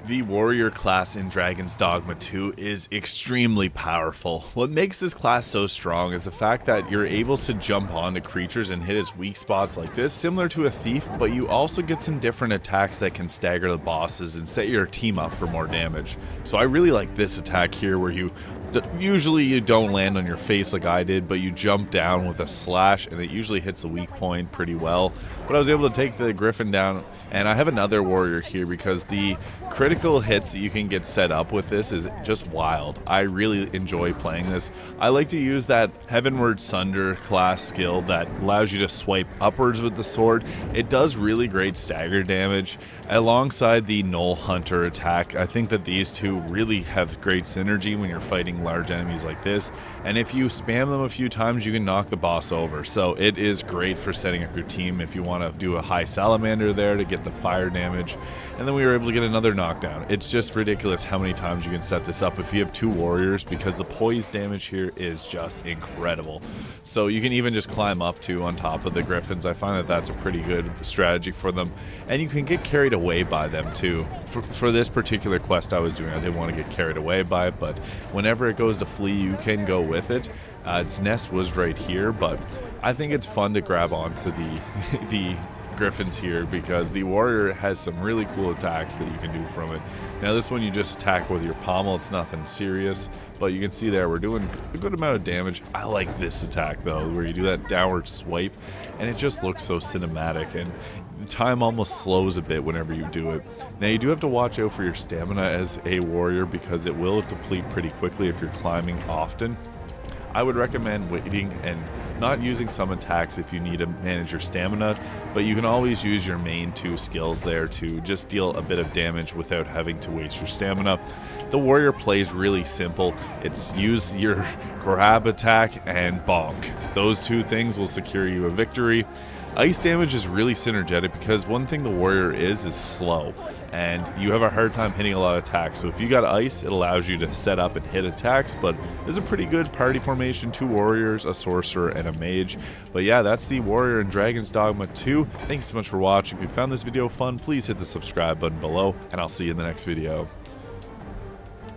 The warrior class in Dragons Dogma 2 is extremely powerful. What makes this class so strong is the fact that you're able to jump onto creatures and hit its weak spots like this, similar to a thief, but you also get some different attacks that can stagger the bosses and set your team up for more damage. So I really like this attack here where usually you don't land on your face like I did, but you jump down with a slash and it usually hits the weak point pretty well. But I was able to take the Griffin down, and I have another warrior here because the critical hits that you can get set up with this is just wild. I really enjoy playing this. I like to use that Heavenward Sunder class skill that allows you to swipe upwards with the sword. It does really great stagger damage alongside the Knoll Hunter attack. I think that these two really have great synergy when you're fighting large enemies like this, and if you spam them a few times you can knock the boss over. So it is great for setting up your team if you want to do a high salamander there to get the fire damage. And then we were able to get another knockdown. It's just ridiculous how many times you can set this up if you have two warriors, because the poise damage here is just incredible. So you can even just climb up to on top of the Griffins. I find that that's a pretty good strategy for them, and you can get carried away by them too. For this particular quest I was doing, I didn't want to get carried away by it, but whenever it goes to flee, you can go with it. Its nest was right here, but I think it's fun to grab onto the Griffins here because the warrior has some really cool attacks that you can do from it. Now this one you just attack with your pommel, it's nothing serious, but you can see there we're doing a good amount of damage. I like this attack though, where you do that downward swipe and it just looks so cinematic, and time almost slows a bit whenever you do it. Now you do have to watch out for your stamina as a warrior because it will deplete pretty quickly if you're climbing often. I would recommend waiting and not using some attacks if you need to manage your stamina, but you can always use your main two skills there to just deal a bit of damage without having to waste your stamina. The warrior plays really simple. It's use your grab attack and bonk. Those two things will secure you a victory. Ice damage is really synergetic because one thing the warrior is slow, and you have a hard time hitting a lot of attacks. So if you got ice, it allows you to set up and hit attacks, but it's a pretty good party formation. Two warriors, a sorcerer, and a mage. But yeah, that's the warrior in Dragons Dogma 2. Thanks so much for watching. If you found this video fun, please hit the subscribe button below, and I'll see you in the next video.